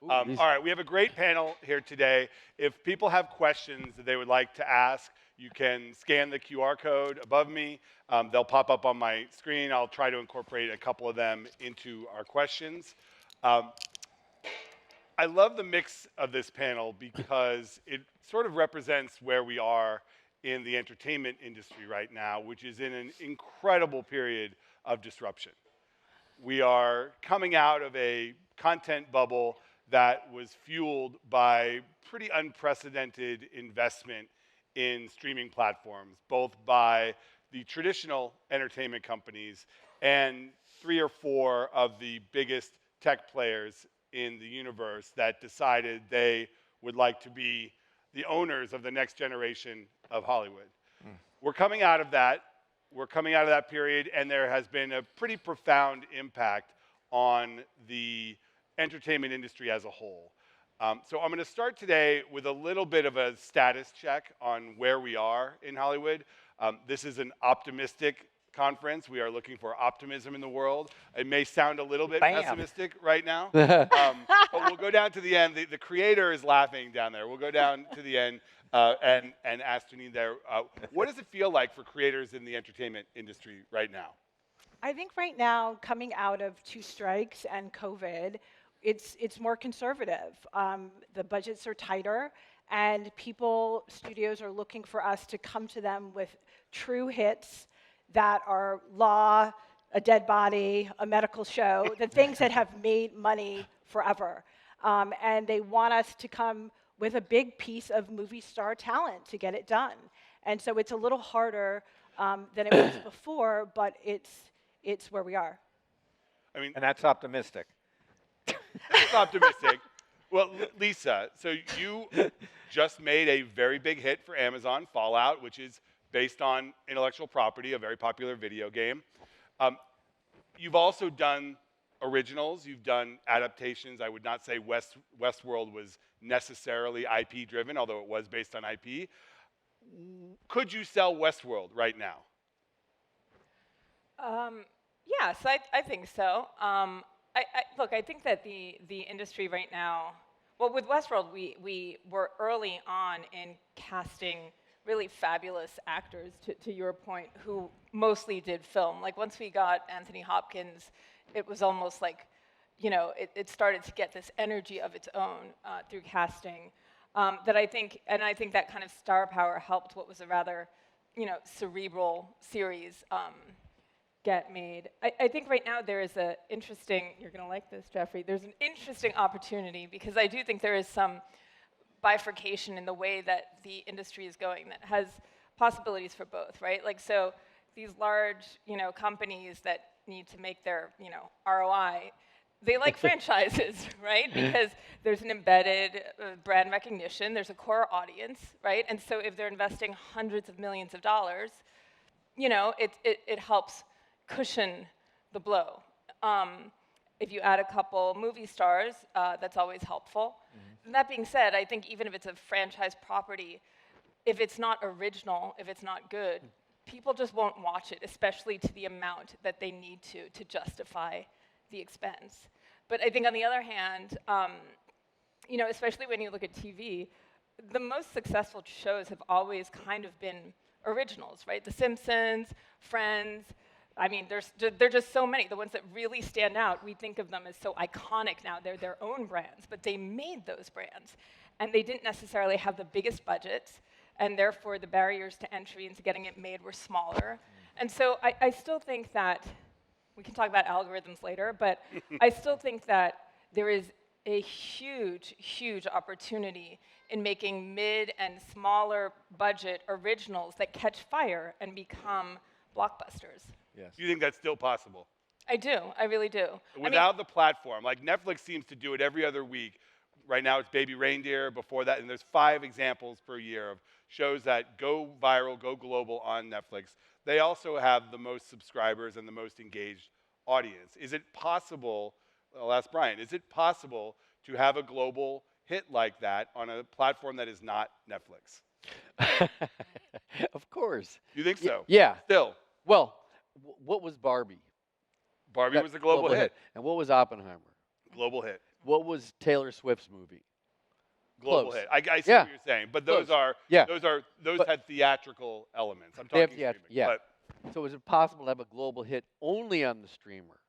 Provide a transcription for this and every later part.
All right, we have a great panel here today. If people have questions that they would like to ask, you can scan the QR code above me. They'll pop up on my screen. I'll try to incorporate a couple of them into our questions. I love the mix of this panel because it sort of represents where we are in the entertainment industry right now, which is in an incredible period of disruption. We are coming out of a content bubble that was fueled by pretty unprecedented investment in streaming platforms, both by the traditional entertainment companies and 3 or 4 of the biggest tech players in the universe that decided they would like to be the owners of the next generation of Hollywood. We're coming out of that. We're coming out of that period, and there has been a pretty profound impact on the entertainment industry as a whole. So I'm going to start today with a little bit of a status check on where we are in Hollywood. This is an optimistic conference. We are looking for optimism in the world. It may sound a little bit pessimistic right now, but we'll go down to the end. The creator is laughing down there. We'll go down to the end and ask Janine there, what does it feel like for creators in the entertainment industry right now? I think right now, coming out of 2 strikes and COVID, it's more conservative. The budgets are tighter, and studios are looking for us to come to them with true hits that are Law, A Dead Body, A Medical Show, the things that have made money forever. And they want us to come with a big piece of movie star talent to get it done. And so it's a little harder than it was before, but it's where we are. I mean, and that's optimistic. It's optimistic. Well, Lisa, so you just made a very big hit for Amazon, Fallout, which is based on intellectual property, a very popular video game. You've also done originals. You've done adaptations. I would not say Westworld was necessarily IP-driven, although it was based on IP. Could you sell Westworld right now? Yes, I think so. Look, I think that the industry right now, well, with Westworld, we were early on in casting really fabulous actors, to your point, who mostly did film. Like, once we got Anthony Hopkins, it was almost like, it started to get this energy of its own through casting. That I think that kind of star power helped what was a rather, cerebral series get made. I think right now there is an interesting, you're going to like this, Jeffrey, there's an interesting opportunity, because I do think there is some bifurcation in the way that the industry is going that has possibilities for both, right? Like, so these large, companies that need to make their, ROI, they like franchises, right? Because there's an embedded brand recognition, there's a core audience, right? And so if they're investing hundreds of millions of dollars, it helps cushion the blow. If you add a couple movie stars, that's always helpful. Mm-hmm. That being said, I think even if it's a franchise property, if it's not original, if it's not good, people just won't watch it, especially to the amount that they need to justify the expense. But I think on the other hand, especially when you look at TV, the most successful shows have always kind of been originals, right? The Simpsons, Friends. I mean, there are just so many. The ones that really stand out, we think of them as so iconic now. They're their own brands, but they made those brands. And they didn't necessarily have the biggest budgets, and therefore the barriers to entry into getting it made were smaller. And so I still think that, we can talk about algorithms later, but I still think that there is a huge, huge opportunity in making mid and smaller budget originals that catch fire and become blockbusters. Yes. Do you think that's still possible? I do. I really do. Without the platform, like Netflix seems to do it every other week. Right now it's Baby Reindeer, before that, and there's 5 examples per year of shows that go viral, go global on Netflix. They also have the most subscribers and the most engaged audience. Is it possible, I'll ask Brian, is it possible to have a global hit like that on a platform that is not Netflix? Of course. You think so? Yeah. Still. Well, what was Barbie? Barbie was a global hit. And what was Oppenheimer? Global hit. What was Taylor Swift's movie? Global Close. hit. I see Yeah. what you're saying, but Close. those are Yeah. those But had theatrical elements. I'm they have talking streaming, yeah. but So is it possible to have a global hit only on the streamer?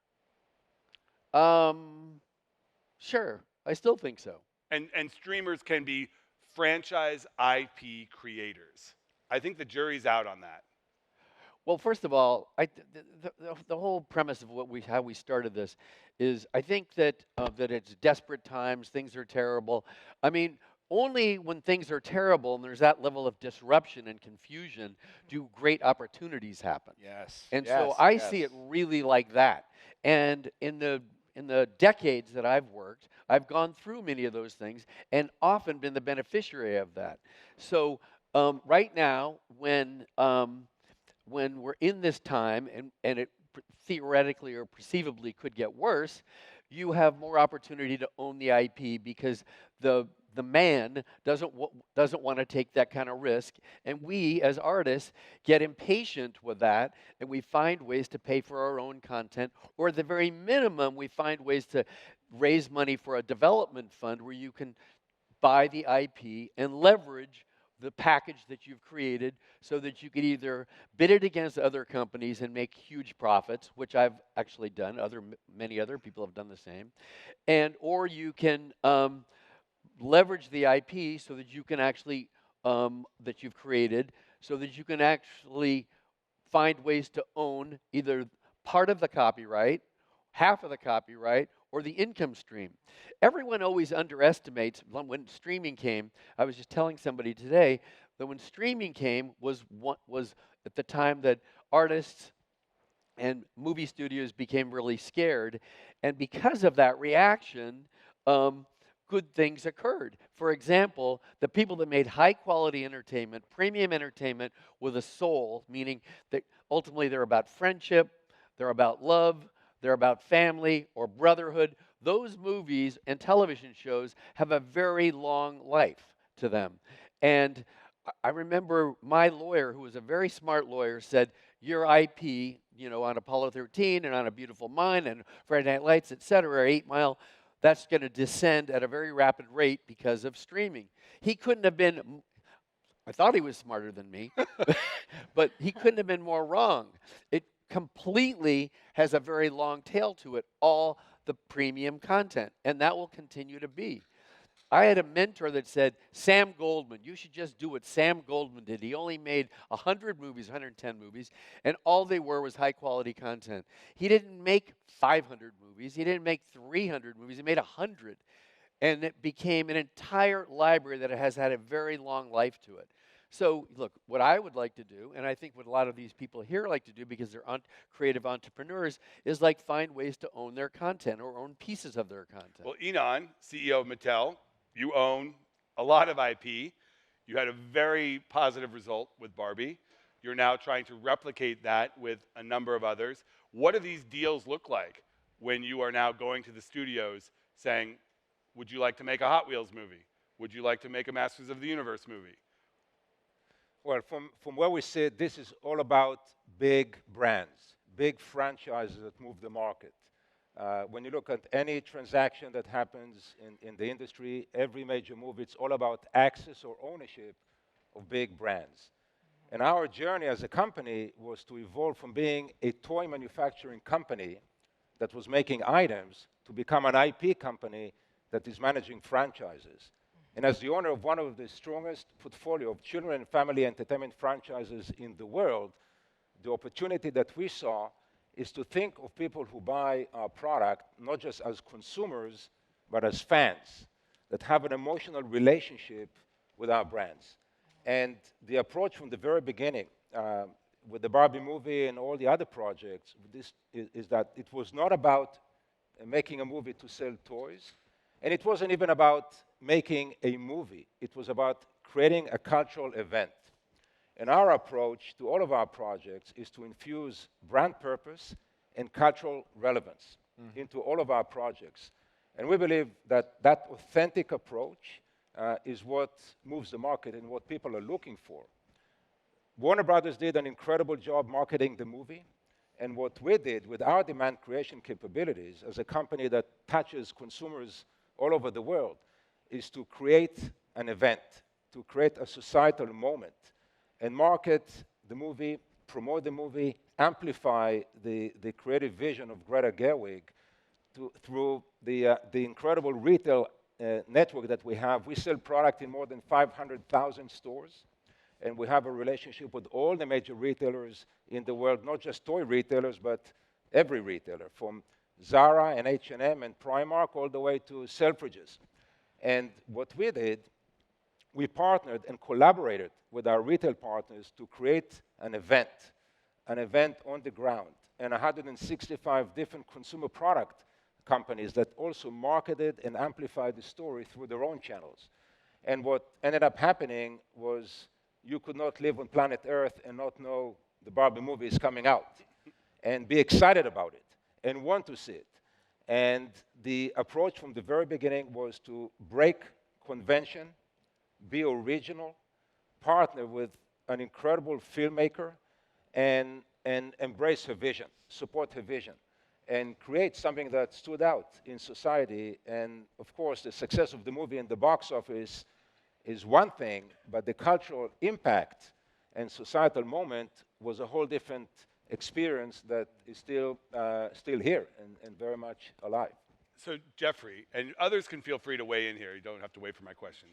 Sure. I still think so. and streamers can be franchise IP creators. I think the jury's out on that. Well, first of all, the whole premise of how we started this is I think that that it's desperate times, things are terrible. I mean, only when things are terrible and there's that level of disruption and confusion do great opportunities happen. Yes. And yes, so I yes. see it really like that. And in the decades that I've worked, I've gone through many of those things and often been the beneficiary of that. So right now, when we're in this time and it theoretically or perceivably could get worse, you have more opportunity to own the IP because the man doesn't want to take that kind of risk, and we as artists get impatient with that, and we find ways to pay for our own content, or at the very minimum, we find ways to raise money for a development fund where you can buy the IP and leverage the package that you've created so that you could either bid it against other companies and make huge profits, which I've actually done, many other people have done the same, or you can leverage the IP so that you can actually, that you've created, so that you can actually find ways to own either part of the copyright, half of the copyright, or the income stream. Everyone always underestimates when streaming came. I was just telling somebody today that when streaming came was at the time that artists and movie studios became really scared, and because of that reaction, good things occurred. For example, the people that made high-quality entertainment, premium entertainment with a soul, meaning that ultimately they're about friendship, they're about love, they're about family or brotherhood. Those movies and television shows have a very long life to them. And I remember my lawyer, who was a very smart lawyer, said, your IP, on Apollo 13 and on A Beautiful Mind and Friday Night Lights, et cetera, 8 Mile, that's going to descend at a very rapid rate because of streaming. He couldn't have been, I thought he was smarter than me, but he couldn't have been more wrong. It completely has a very long tail to it, all the premium content, and that will continue to be. I had a mentor that said, Sam Goldwyn, you should just do what Sam Goldwyn did. He only made 100 movies, 110 movies, and all they were was high-quality content. He didn't make 500 movies. He didn't make 300 movies. He made 100, and it became an entire library that has had a very long life to it. So, look, what I would like to do, and I think what a lot of these people here like to do because they're creative entrepreneurs, is like find ways to own their content or own pieces of their content. Well, Ynon, CEO of Mattel, you own a lot of IP. You had a very positive result with Barbie. You're now trying to replicate that with a number of others. What do these deals look like when you are now going to the studios saying, would you like to make a Hot Wheels movie? Would you like to make a Masters of the Universe movie? Well, from where we sit, this is all about big brands, big franchises that move the market. When you look at any transaction that happens in the industry, every major move, it's all about access or ownership of big brands. And our journey as a company was to evolve from being a toy manufacturing company that was making items to become an IP company that is managing franchises. And as the owner of one of the strongest portfolio of children and family entertainment franchises in the world, the opportunity that we saw is to think of people who buy our product not just as consumers, but as fans that have an emotional relationship with our brands. And the approach from the very beginning, with the Barbie movie and all the other projects, is that it was not about making a movie to sell toys, and it wasn't even about making a movie. It was about creating a cultural event. And our approach to all of our projects is to infuse brand purpose and cultural relevance into all of our projects. And we believe that that authentic approach is what moves the market and what people are looking for. Warner Brothers did an incredible job marketing the movie. And what we did with our demand creation capabilities as a company that touches consumers all over the world, is to create an event, to create a societal moment, and market the movie, promote the movie, amplify the creative vision of Greta Gerwig through the incredible retail network that we have. We sell product in more than 500,000 stores, and we have a relationship with all the major retailers in the world, not just toy retailers, but every retailer, from Zara and H&M and Primark all the way to Selfridges. And what we did, we partnered and collaborated with our retail partners to create an event on the ground, and 165 different consumer product companies that also marketed and amplified the story through their own channels. And what ended up happening was you could not live on planet Earth and not know the Barbie movie is coming out and be excited about it and want to see it. And the approach from the very beginning was to break convention, be original, partner with an incredible filmmaker, and embrace her vision, support her vision, and create something that stood out in society. And of course, the success of the movie in the box office is one thing, but the cultural impact and societal moment was a whole different experience that is still here and very much alive. So Jeffrey, and others can feel free to weigh in here. You don't have to wait for my question.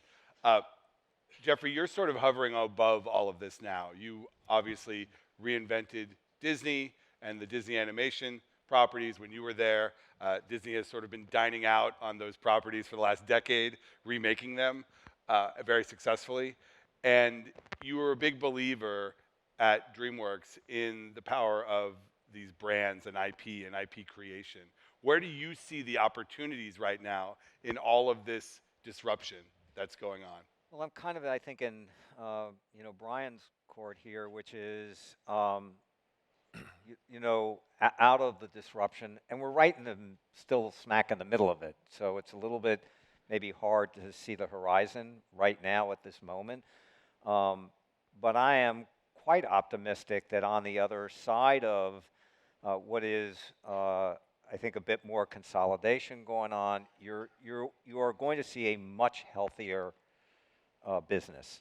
Jeffrey, you're sort of hovering above all of this now. You obviously reinvented Disney and the Disney animation properties when you were there. Disney has sort of been dining out on those properties for the last decade, remaking them very successfully. And you were a big believer at DreamWorks in the power of these brands and IP creation. Where do you see the opportunities right now in all of this disruption that's going on? Well, I'm kind of, I think, in Brian's court here, which is, out of the disruption, and we're right in the still smack in the middle of it. So it's a little bit maybe hard to see the horizon right now at this moment. But I am quite optimistic that on the other side of what is, I think, a bit more consolidation going on, you are going to see a much healthier business.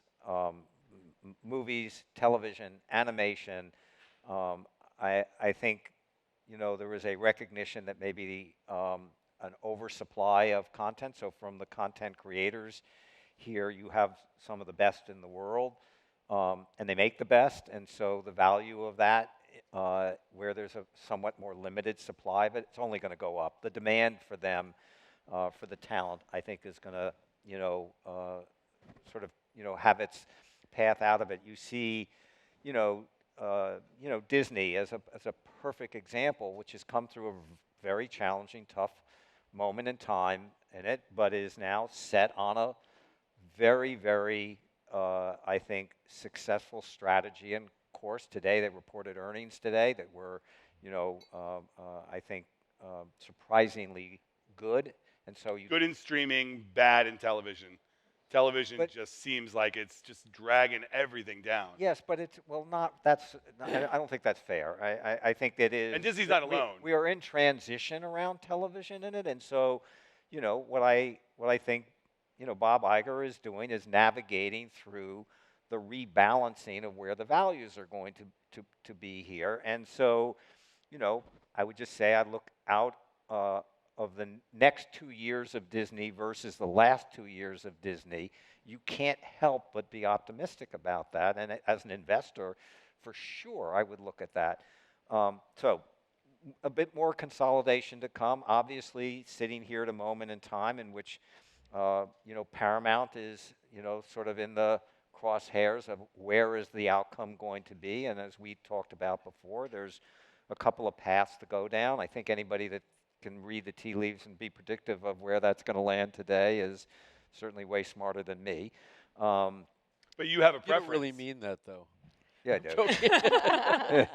Movies, television, animation. I think, there is a recognition that maybe an oversupply of content. So from the content creators here, you have some of the best in the world, and they make the best. And so the value of that, where there's a somewhat more limited supply, but it's only going to go up. The demand for them, for the talent, I think is going to, have its path out of it. You see, Disney as a perfect example, which has come through a very challenging, tough moment in time in it, but is now set on a very, very, I think, successful strategy and course. Today, they reported earnings today that were, I think, surprisingly good. And so good in streaming, bad in television. Television just seems like it's just dragging everything down. Yes, but it's, I don't think that's fair. I think that is. And Disney's not alone. We are in transition around television in it. And so, what I think, Bob Iger is doing is navigating through the rebalancing of where the values are going to be here. And so, I would just say I look out of the next 2 years of Disney versus the last 2 years of Disney. You can't help but be optimistic about that. And as an investor, for sure, I would look at that. So a bit more consolidation to come. Obviously, sitting here at a moment in time in which, Paramount is, sort of in the crosshairs of where is the outcome going to be. And as we talked about before, there's a couple of paths to go down. I think anybody that can read the tea leaves and be predictive of where that's going to land today is certainly way smarter than me. But you have a preference. You don't really mean that, though. Yeah, I do.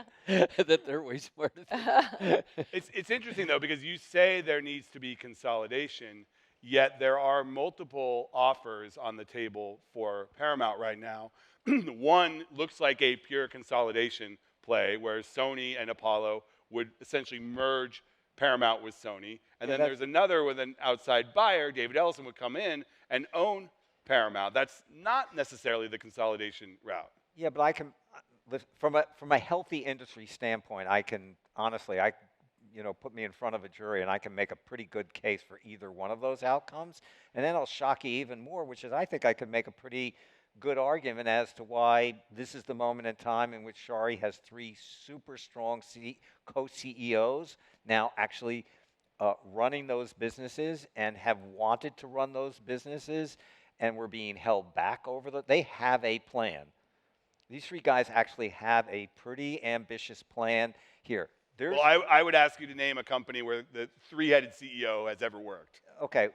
That they're way smarter than It's interesting, though, because you say there needs to be consolidation, yet there are multiple offers on the table for Paramount right now. One looks like a pure consolidation play, where Sony and Apollo would essentially merge Paramount with Sony, and Yeah, then there's another with an outside buyer, David Ellison would come in and own Paramount. That's not necessarily the consolidation route. Yeah, but I can, from a healthy industry standpoint, I can honestly, put me in front of a jury and I can make a pretty good case for either one of those outcomes. And then I'll shock you even more, which is I think I could make a pretty good argument as to why this is the moment in time in which Shari has three super strong co-CEOs now actually running those businesses and have wanted to run those businesses and were being held back over they have a plan. These three guys actually have a pretty ambitious plan here. Well, I would ask you to name a company where the three-headed CEO has ever worked. Okay,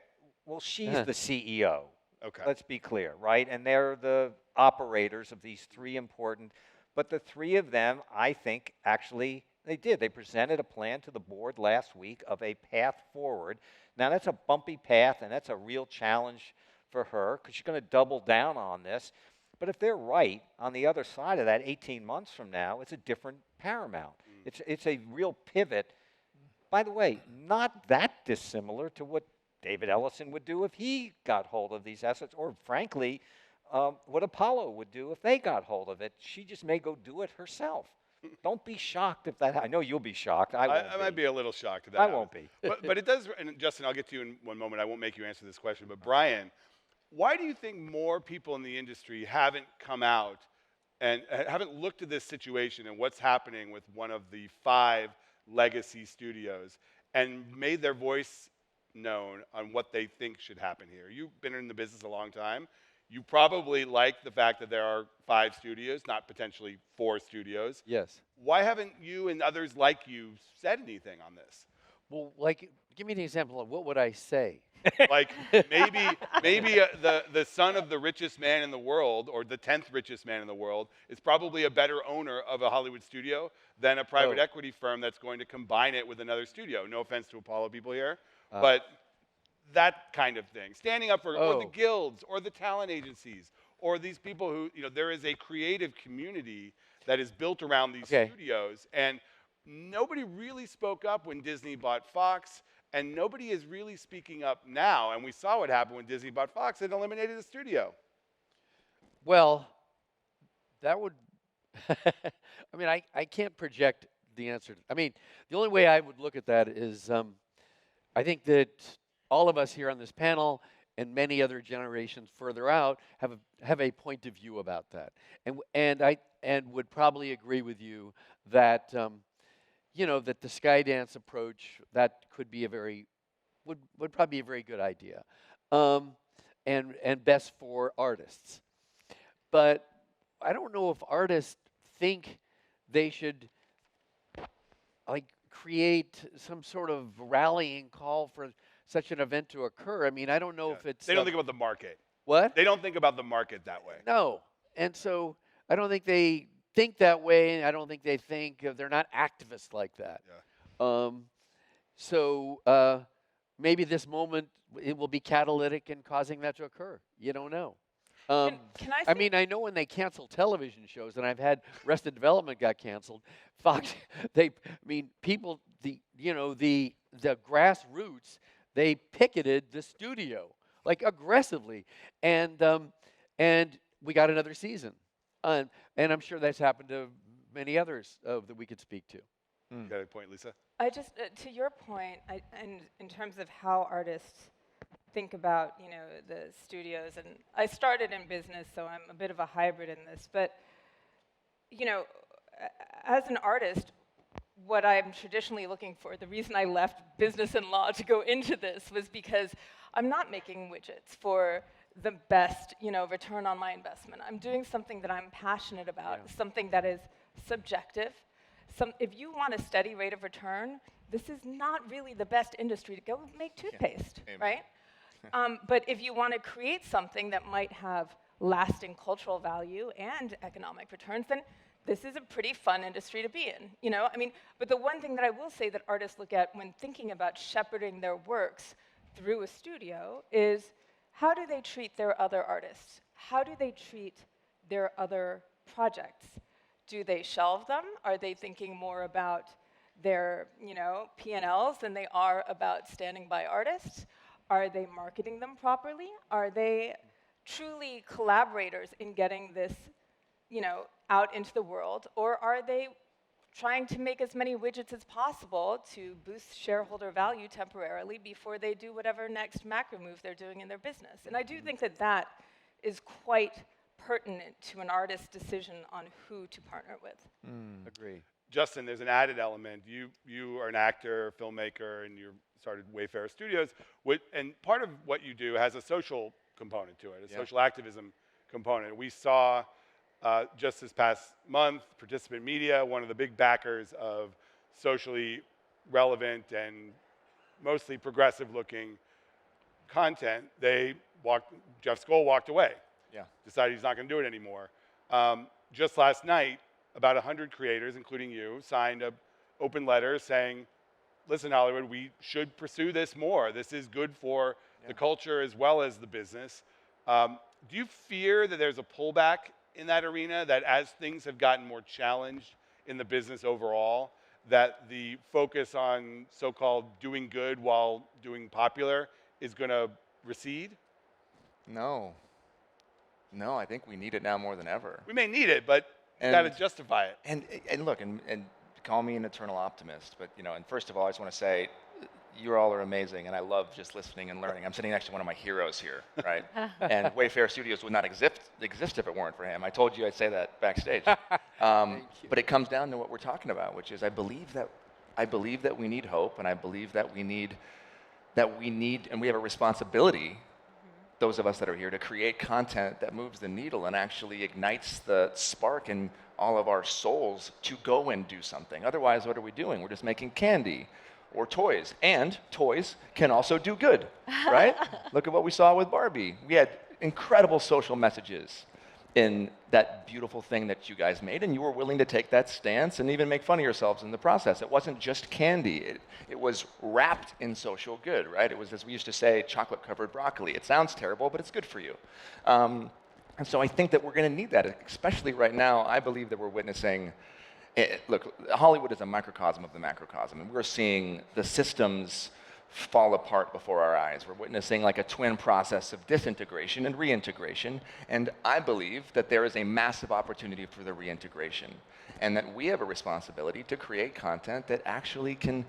well, she's the CEO. Okay. Let's be clear, right? And they're the operators of these three important, but the three of them, I think, actually, they did. They presented a plan to the board last week of a path forward. Now, that's a bumpy path, and that's a real challenge for her because she's going to double down on this. But if they're right, on the other side of that, 18 months from now, it's a different Paramount. It's a real pivot. By the way, not that dissimilar to what David Ellison would do if he got hold of these assets, or frankly, what Apollo would do if they got hold of it. She just may go do it herself. Don't be shocked if that. I know you'll be shocked. I won't. I might be a little shocked at that. I won't be. But it does. And Justin, I'll get to you in one moment. I won't make you answer this question. But Brian, why do you think more people in the industry haven't come out and haven't looked at this situation and what's happening with one of the 5 legacy studios and made their voice known on what they think should happen here? You've been in the business a long time. You probably like the fact that there are 5 studios, not potentially 4 studios. Yes. Why haven't you and others like you said anything on this? Well, like, give me an example of what would I say? Like maybe the son of the richest man in the world, or the 10th richest man in the world, is probably a better owner of a Hollywood studio than a private equity firm that's going to combine it with another studio. No offense to Apollo people here, but that kind of thing. Standing up for or the guilds or the talent agencies or these people who, there is a creative community that is built around these studios, and nobody really spoke up when Disney bought Fox. And nobody is really speaking up now. And we saw what happened when Disney bought Fox and eliminated the studio. Well, that would, I mean, I can't project the answer. I mean, the only way I would look at that is I think that all of us here on this panel and many other generations further out have a point of view about that. And would probably agree with you that that the Skydance approach, that could be would probably be a very good idea, and best for artists. But I don't know if artists think they should create some sort of rallying call for such an event to occur. I mean, I don't know if it's... They don't think about the market. What? They don't think about the market that way. No. And so I don't think they think that way. I don't think they think they're not activists like that. Yeah. So maybe this moment it will be catalytic in causing that to occur. You don't know. Can I mean, I know when they cancel television shows, and I've had Arrested Development got canceled. Fox, people, the grassroots, they picketed the studio aggressively, and we got another season. And I'm sure that's happened to many others that we could speak to. Got a point, Lisa? I just, to your point, and in terms of how artists think about, the studios, and I started in business, so I'm a bit of a hybrid in this, but, as an artist, what I'm traditionally looking for, the reason I left business and law to go into this was because I'm not making widgets for the best, return on my investment. I'm doing something that I'm passionate about, something that is subjective. If you want a steady rate of return, this is not really the best industry to go make toothpaste, right? But if you want to create something that might have lasting cultural value and economic returns, then this is a pretty fun industry to be in, But the one thing that I will say that artists look at when thinking about shepherding their works through a studio is, how do they treat their other artists? How do they treat their other projects? Do they shelve them? Are they thinking more about their P&Ls than they are about standing by artists? Are they marketing them properly? Are they truly collaborators in getting this out into the world? Or are they trying to make as many widgets as possible to boost shareholder value temporarily before they do whatever next macro move they're doing in their business? And I do think that that is quite pertinent to an artist's decision on who to partner with. Agree. Justin, there's an added element. You are an actor, filmmaker, and you started Wayfair Studios. And part of what you do has a social component to it, a social activism component. We saw just this past month, Participant Media, one of the big backers of socially relevant and mostly progressive-looking content. Jeff Skoll walked away. Decided he's not going to do it anymore. Just last night, about 100 creators, including you, signed an open letter saying, listen, Hollywood, we should pursue this more. This is good for the culture as well as the business. Do you fear that there's a pullback in that arena, that as things have gotten more challenged in the business overall, that the focus on so-called doing good while doing popular is going to recede? No. No, I think we need it now more than ever. We may need it, but you got to justify it. And look, and call me an eternal optimist, but and first of all, I just want to say, you all are amazing, and I love just listening and learning. I'm sitting next to one of my heroes here, right? And Wayfair Studios would not exist if it weren't for him. I told you I'd say that backstage. But it comes down to what we're talking about, which is I believe that we need hope, and I believe that we need, and we have a responsibility, those of us that are here, to create content that moves the needle and actually ignites the spark in all of our souls to go and do something. Otherwise, what are we doing? We're just making candy or toys. And toys can also do good, right? Look at what we saw with Barbie. We had incredible social messages in that beautiful thing that you guys made, and you were willing to take that stance and even make fun of yourselves in the process. It wasn't just candy. It was wrapped in social good, right? It was, as we used to say, chocolate-covered broccoli. It sounds terrible, but it's good for you. And so I think that we're going to need that, especially right now. I believe that we're witnessing, look, Hollywood is a microcosm of the macrocosm, and we're seeing the systems fall apart before our eyes. We're witnessing like a twin process of disintegration and reintegration, and I believe that there is a massive opportunity for the reintegration, and that we have a responsibility to create content that actually can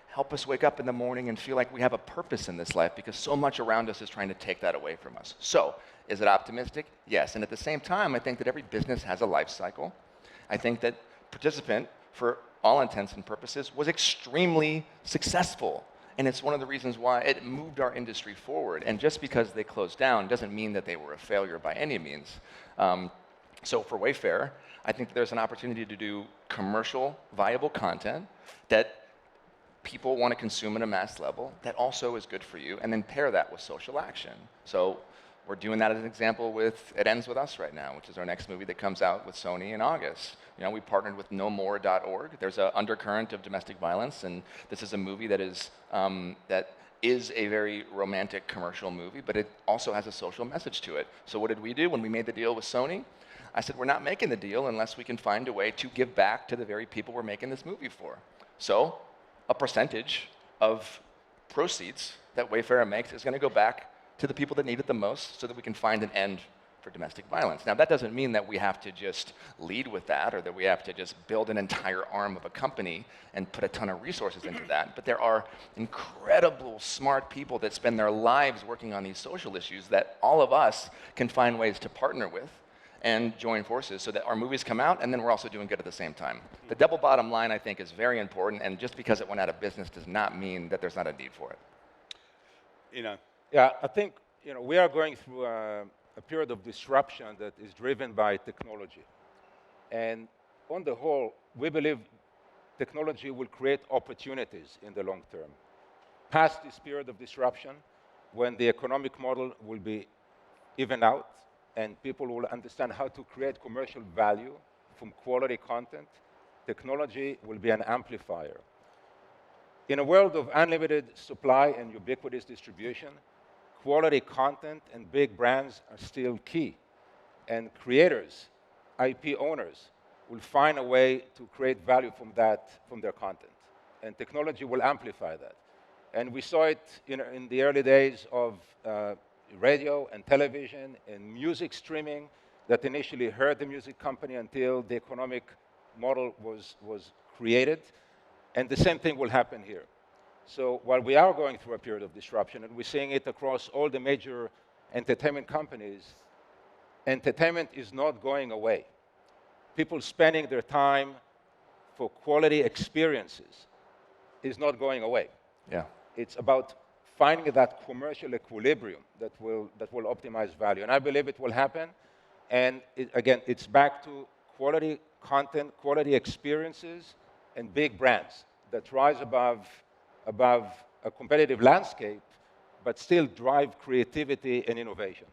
help us wake up in the morning and feel like we have a purpose in this life, because so much around us is trying to take that away from us. So, is it optimistic? Yes, and at the same time, I think that every business has a life cycle. I think that Participant, for all intents and purposes, was extremely successful. And it's one of the reasons why it moved our industry forward. And just because they closed down doesn't mean that they were a failure by any means. So for Wayfair, I think there's an opportunity to do commercial, viable content that people want to consume at a mass level that also is good for you, and then pair that with social action. So we're doing that as an example with It Ends With Us right now, which is our next movie that comes out with Sony in August. We partnered with nomore.org. There's an undercurrent of domestic violence, and this is a movie that is a very romantic commercial movie, but it also has a social message to it. So what did we do when we made the deal with Sony? I said, we're not making the deal unless we can find a way to give back to the very people we're making this movie for. So a percentage of proceeds that Wayfair makes is going to go back to the people that need it the most, so that we can find an end for domestic violence. Now, that doesn't mean that we have to just lead with that, or that we have to just build an entire arm of a company and put a ton of resources into that. But there are incredible smart people that spend their lives working on these social issues that all of us can find ways to partner with and join forces so that our movies come out, and then we're also doing good at the same time. The double bottom line, I think, is very important, and just because it went out of business does not mean that there's not a need for it. Yeah, I think we are going through a period of disruption that is driven by technology. And on the whole, we believe technology will create opportunities in the long term. Past this period of disruption, when the economic model will be even out and people will understand how to create commercial value from quality content, technology will be an amplifier. In a world of unlimited supply and ubiquitous distribution, quality content and big brands are still key. And creators, IP owners, will find a way to create value from their content. And technology will amplify that. And we saw it in the early days of radio and television and music streaming that initially hurt the music company until the economic model was created. And the same thing will happen here. So while we are going through a period of disruption, and we're seeing it across all the major entertainment companies, entertainment is not going away. People spending their time for quality experiences is not going away. Yeah. It's about finding that commercial equilibrium that will optimize value. And I believe it will happen. And again, it's back to quality content, quality experiences, and big brands that rise above a competitive landscape, but still drive creativity and innovation.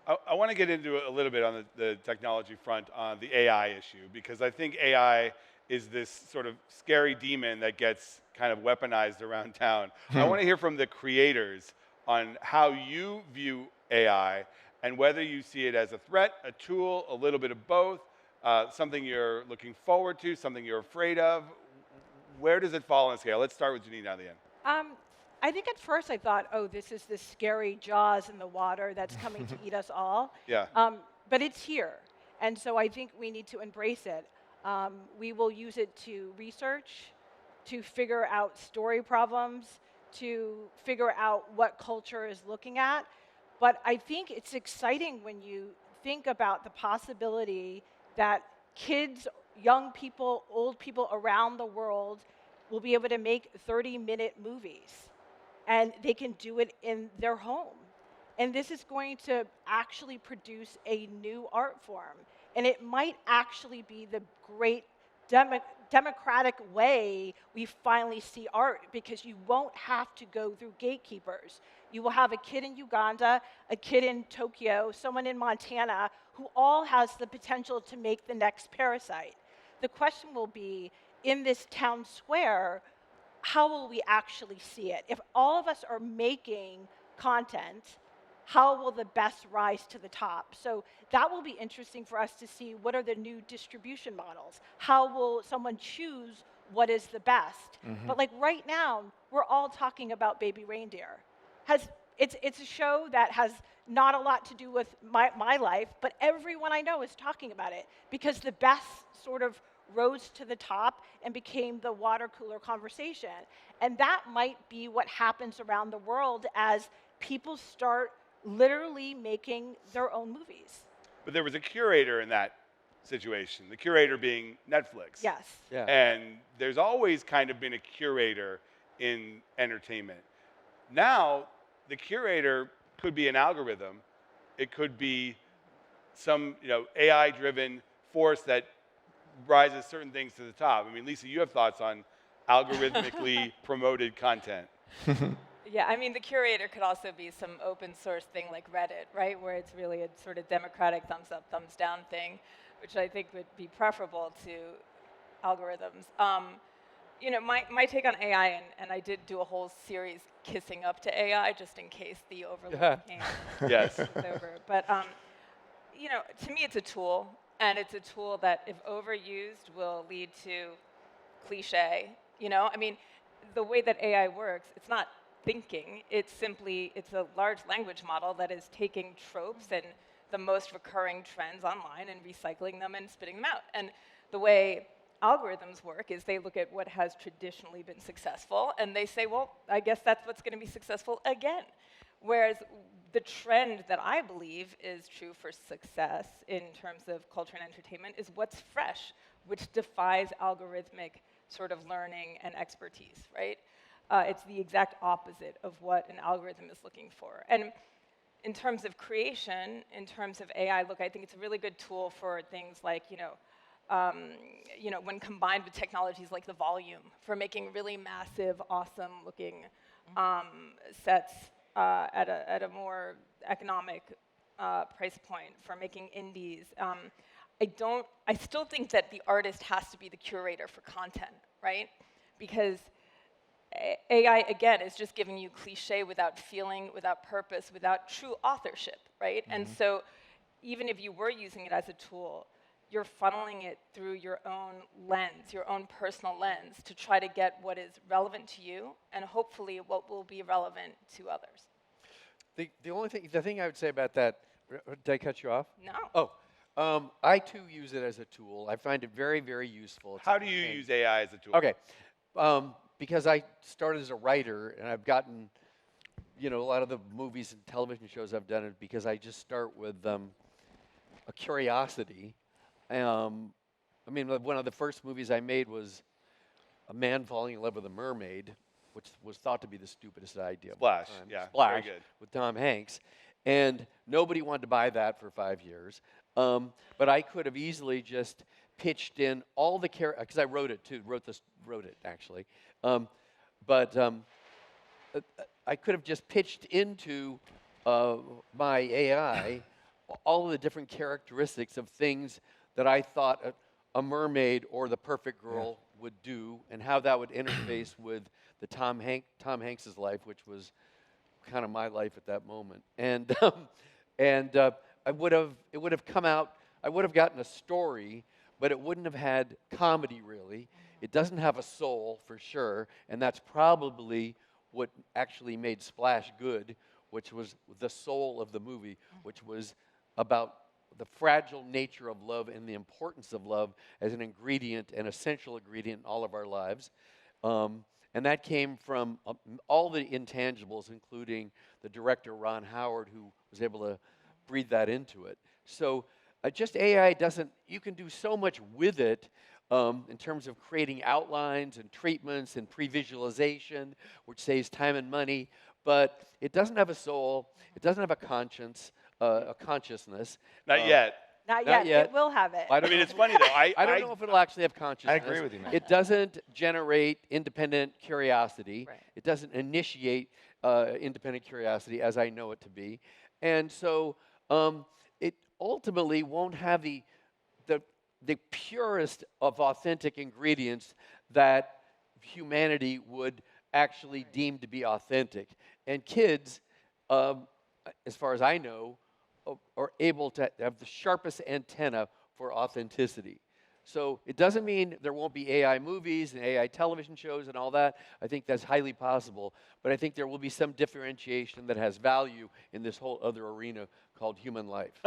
I want to get into a little bit on the technology front on the AI issue, because I think AI is this sort of scary demon that gets kind of weaponized around town. I want to hear from the creators on how you view AI and whether you see it as a threat, a tool, a little bit of both, something you're looking forward to, something you're afraid of. Where does it fall on the scale? Let's start with Janine at the end. I think at first I thought, oh, this is this scary Jaws in the water that's coming to eat us all. Yeah. But it's here. And so I think we need to embrace it. We will use it to research, to figure out story problems, to figure out what culture is looking at. But I think it's exciting when you think about the possibility that kids, young people, old people around the world will be able to make 30-minute movies. And they can do it in their home. And this is going to actually produce a new art form. And it might actually be the great democratic way we finally see art, because you won't have to go through gatekeepers. You will have a kid in Uganda, a kid in Tokyo, someone in Montana, who all has the potential to make the next Parasite. The question will be, in this town square, how will we actually see it? If all of us are making content, how will the best rise to the top? So that will be interesting for us to see. What are the new distribution models? How will someone choose what is the best? But like right now, we're all talking about Baby Reindeer. It's a show that has not a lot to do with my life, but everyone I know is talking about it because the best sort of rose to the top and became the water cooler conversation. And that might be what happens around the world as people start literally making their own movies. But there was a curator in that situation, the curator being Netflix. Yes. Yeah. And there's always kind of been a curator in entertainment. Now, the curator could be an algorithm. It could be some AI-driven force that rises certain things to the top. I mean, Lisa, you have thoughts on algorithmically promoted content. Yeah, I mean, the curator could also be some open source thing like Reddit, right, where it's really a sort of democratic thumbs up, thumbs down thing, which I think would be preferable to algorithms. My take on AI, and I did do a whole series kissing up to AI just in case the overload came. Yes. Over. But, to me, it's a tool. And it's a tool that, if overused, will lead to cliche. I mean, the way that AI works, it's not thinking. It's a large language model that is taking tropes and the most recurring trends online and recycling them and spitting them out. And the way algorithms work is they look at what has traditionally been successful, and they say, well, I guess that's what's going to be successful again. Whereas the trend that I believe is true for success in terms of culture and entertainment is what's fresh, which defies algorithmic sort of learning and expertise, right? It's the exact opposite of what an algorithm is looking for. And in terms of creation, in terms of AI, look, I think it's a really good tool for things like, when combined with technologies like the volume, for making really massive, awesome-looking sets at a more economic price point, for making indies. I still think that the artist has to be the curator for content, right? Because AI, again, is just giving you cliche without feeling, without purpose, without true authorship, right? And so even if you were using it as a tool, you're funneling it through your own lens, your own personal lens, to try to get what is relevant to you and hopefully what will be relevant to others. The thing I would say about that, did I cut you off? No. Oh, I too use it as a tool. I find it very, very useful. How do you use AI as a tool? Okay, because I started as a writer, and I've gotten, a lot of the movies and television shows I've done it because I just start with a curiosity. One of the first movies I made was a man falling in love with a mermaid, which was thought to be the stupidest idea. Splash, yeah, Splash, very good. with Tom Hanks. And nobody wanted to buy that for 5 years. But I could have easily just pitched in all the characters, because I wrote it too, wrote it actually. I could have just pitched into my AI all of the different characteristics of things that I thought a mermaid or the perfect girl would do, and how that would interface with the Tom Hanks's life, which was kind of my life at that moment. And it would have come out. I would have gotten a story, but it wouldn't have had comedy really. It doesn't have a soul for sure, and that's probably what actually made Splash good, which was the soul of the movie, which was about the fragile nature of love and the importance of love as an ingredient, an essential ingredient in all of our lives. And that came from all the intangibles, including the director, Ron Howard, who was able to breathe that into it. So just AI doesn't, you can do so much with it in terms of creating outlines and treatments and pre-visualization, which saves time and money, but it doesn't have a soul, it doesn't have a conscience, a consciousness. Not yet. Not Not yet. yet. It will have it. I mean, it's funny though. I don't know if it'll actually have consciousness. I agree with you, man. It doesn't generate independent curiosity. Right. It doesn't initiate independent curiosity as I know it to be. And so it ultimately won't have the purest of authentic ingredients that humanity would actually deem to be authentic. And kids, as far as I know, are able to have the sharpest antenna for authenticity. So it doesn't mean there won't be AI movies and AI television shows and all that. I think that's highly possible. But I think there will be some differentiation that has value in this whole other arena called human life.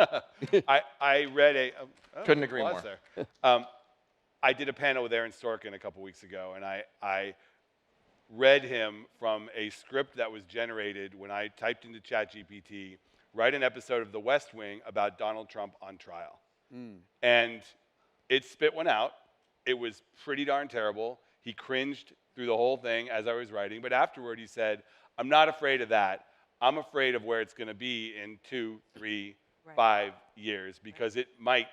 I read Couldn't agree applause more. There. I did a panel with Aaron Sorkin a couple weeks ago, and I read him from a script that was generated when I typed into ChatGPT, write an episode of The West Wing about Donald Trump on trial. And it spit one out. It was pretty darn terrible. He cringed through the whole thing as I was writing, but afterward he said, I'm not afraid of that. I'm afraid of where it's going to be in 2, 3, 5 years, because it might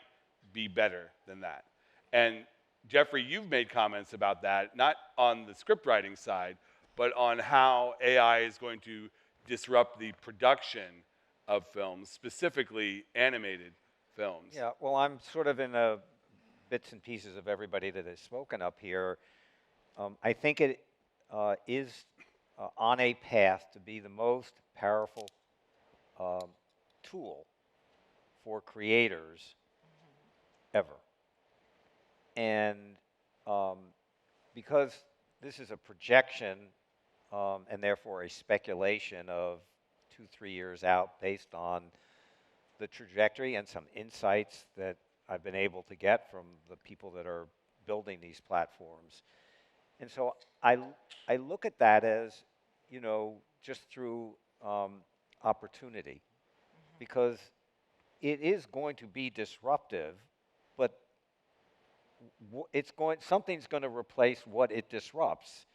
be better than that. And Jeffrey, you've made comments about that, not on the script writing side, but on how AI is going to disrupt the production of films, specifically animated films. Yeah, well, I'm sort of in the bits and pieces of everybody that has spoken up here. I think it is on a path to be the most powerful tool for creators ever. And because this is a projection and therefore a speculation of 2-3 years out based on the trajectory and some insights that I've been able to get from the people that are building these platforms. And so I look at that as, just through opportunity, because it is going to be disruptive, but something's going to replace what it disrupts.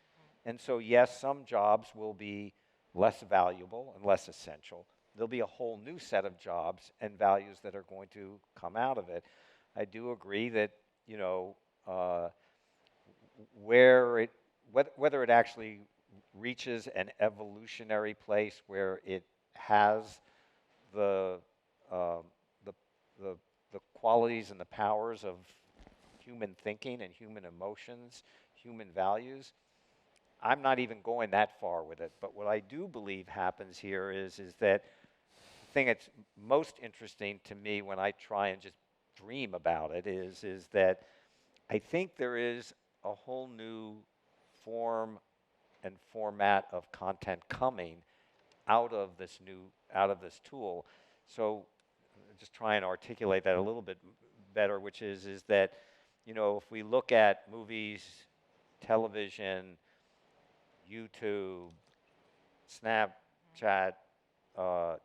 And so yes, some jobs will be less valuable and less essential. There'll be a whole new set of jobs and values that are going to come out of it. I do agree that, whether it actually reaches an evolutionary place where it has the qualities and the powers of human thinking and human emotions, human values, I'm not even going that far with it. But what I do believe happens here is that the thing that's most interesting to me when I try and just dream about it is that I think there is a whole new form and format of content coming out of this tool. So just try and articulate that a little bit better, which is that, you know, if we look at movies, television, YouTube, Snapchat,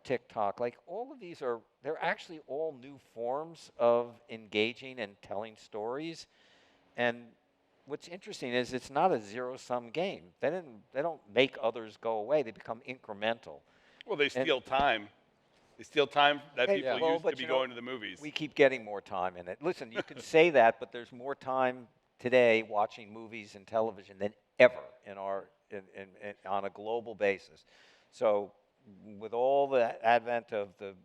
TikTok, like all of these they're actually all new forms of engaging and telling stories. And what's interesting is it's not a zero-sum game. They don't make others go away. They become incremental. Well, they steal time. They steal time that Hey, people well, used but to be you know, going to the movies. We keep getting more time in it. Listen, you can say that, but there's more time today watching movies and television than ever on a global basis. So with all the advent of the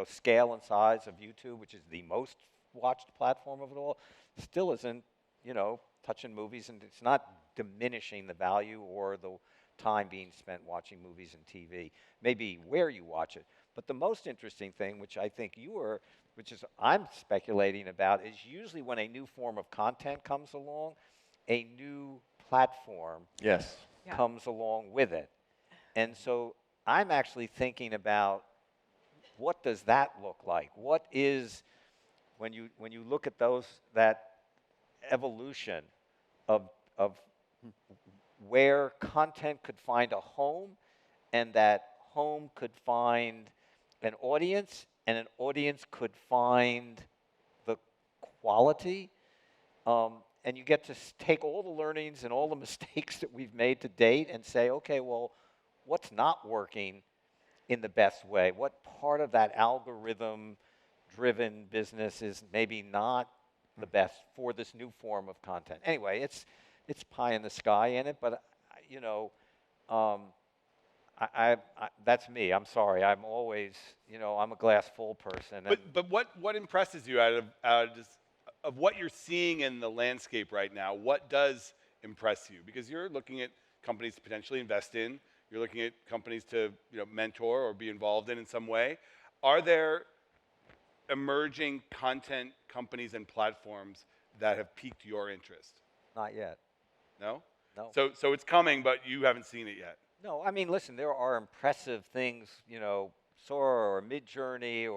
scale and size of YouTube, which is the most watched platform of it all, still isn't touching movies, and it's not diminishing the value or the time being spent watching movies and TV. Maybe where you watch it. But the most interesting thing, which I think which is I'm speculating about, is usually when a new form of content comes along, a new platform Yes. Yeah. comes along with it. And so I'm actually thinking about what does that look like? What is, when you look at that evolution of where content could find a home, and that home could find an audience, and an audience could find the quality, and you get to take all the learnings and all the mistakes that we've made to date and say, okay, well, what's not working in the best way? What part of that algorithm-driven business is maybe not the best for this new form of content? Anyway, it's pie in the sky in it, but that's me. I'm sorry. I'm always, I'm a glass full person. But what impresses you out of what you're seeing in the landscape right now? What does impress you? Because you're looking at companies to potentially invest in. You're looking at companies to mentor or be involved in some way. Are there emerging content companies and platforms that have piqued your interest? Not yet. No? No. So it's coming, but you haven't seen it yet. No, I mean, listen, there are impressive things, Sora or Midjourney,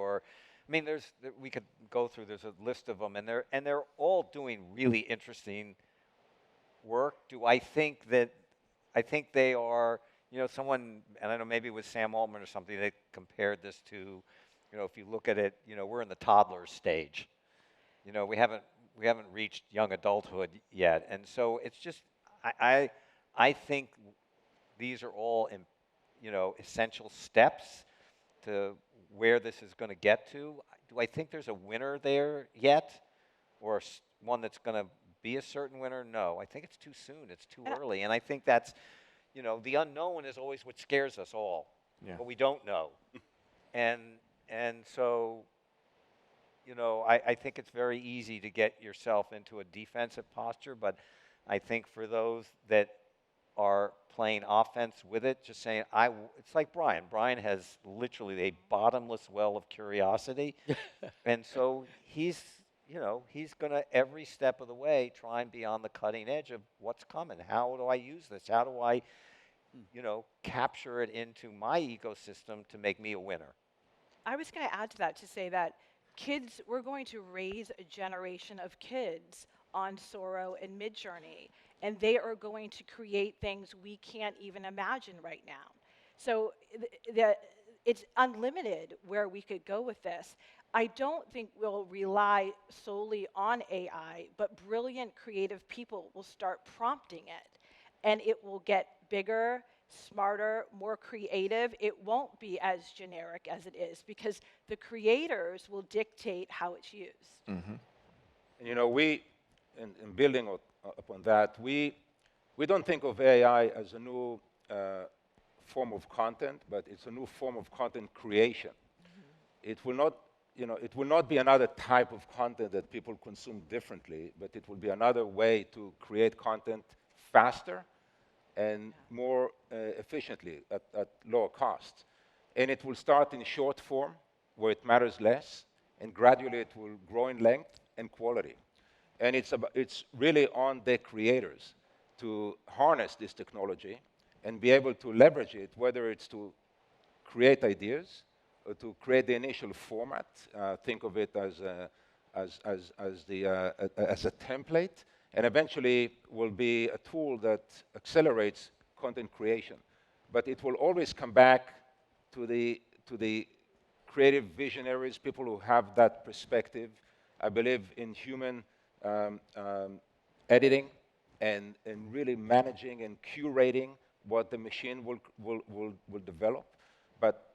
we could go through, there's a list of them, and they're all doing really interesting work. I think they are, someone, and I don't know, maybe it was Sam Altman or something, they compared this to, if you look at it, we're in the toddler stage. We haven't reached young adulthood yet. And so it's just, I think these are all, essential steps to where this is going to get to. Do I think there's a winner there yet, or one that's going to be a certain winner? No, I think it's too soon. It's too early, and I think that's, the unknown is always what scares us all. Yeah. But we don't know, and so, I think it's very easy to get yourself into a defensive posture, but I think for those that are playing offense with it, just saying, it's like Brian. Brian has literally a bottomless well of curiosity. And so he's going to, every step of the way, try and be on the cutting edge of what's coming. How do I use this? How do I, capture it into my ecosystem to make me a winner? I was going to add to that to say that we're going to raise a generation of kids on Sora and Midjourney, and they are going to create things we can't even imagine right now. So it's unlimited where we could go with this. I don't think we'll rely solely on AI, but brilliant creative people will start prompting it, and it will get bigger, smarter, more creative. It won't be as generic as it is because the creators will dictate how it's used. And, we, in building upon that, we don't think of AI as a new form of content, but it's a new form of content creation. It will not be another type of content that people consume differently, but it will be another way to create content faster and more efficiently at lower cost. And it will start in short form, where it matters less, and gradually it will grow in length and quality. And it's really on the creators to harness this technology and be able to leverage it, whether it's to create ideas or to create the initial format. Think of it as a template, and eventually will be a tool that accelerates content creation. But it will always come back to the creative visionaries, people who have that perspective. I believe in human editing and really managing and curating what the machine will develop. But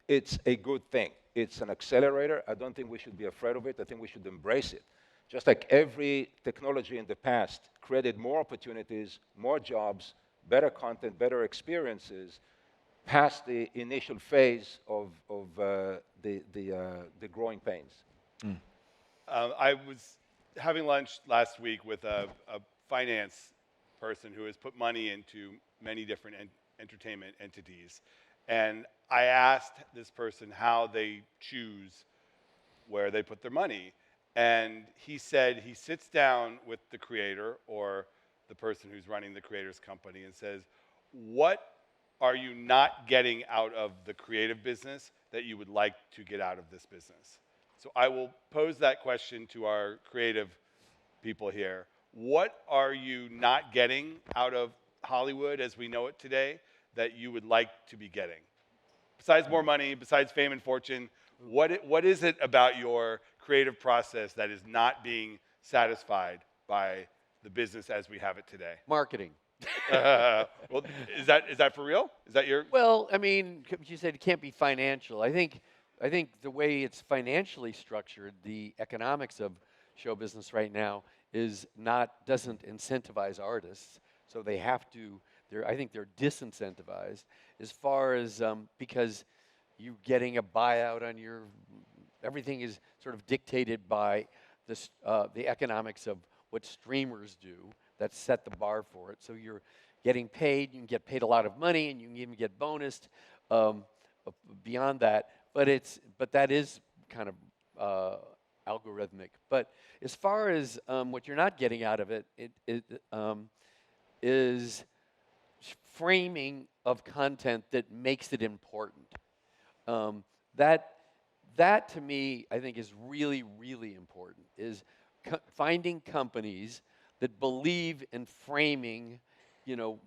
it's a good thing. It's an accelerator. I don't think we should be afraid of it. I think we should embrace it. Just like every technology in the past created more opportunities, more jobs, better content, better experiences, past the initial phase of the growing pains. I was having lunch last week with a finance person who has put money into many different entertainment entities. And I asked this person how they choose where they put their money. And he said he sits down with the creator or the person who's running the creator's company and says, what are you not getting out of the creative business that you would like to get out of this business? So I will pose that question to our creative people here. What are you not getting out of Hollywood as we know it today that you would like to be getting? Besides more money, besides fame and fortune, what is it about your creative process that is not being satisfied by the business as we have it today? Marketing. Well, is that for real? Is that your? Well, I mean, you said it can't be financial. I think the way it's financially structured, the economics of show business right now doesn't incentivize artists, so they have to. I think they're disincentivized as far as because you getting a buyout on your everything is sort of dictated by this the economics of what streamers do that set the bar for it. So you're getting paid, you can get paid a lot of money, and you can even get bonused beyond that. But that is kind of algorithmic. But as far as what you're not getting out of it, is framing of content that makes it important. That to me, I think, is really, really important. Is finding companies that believe in framing,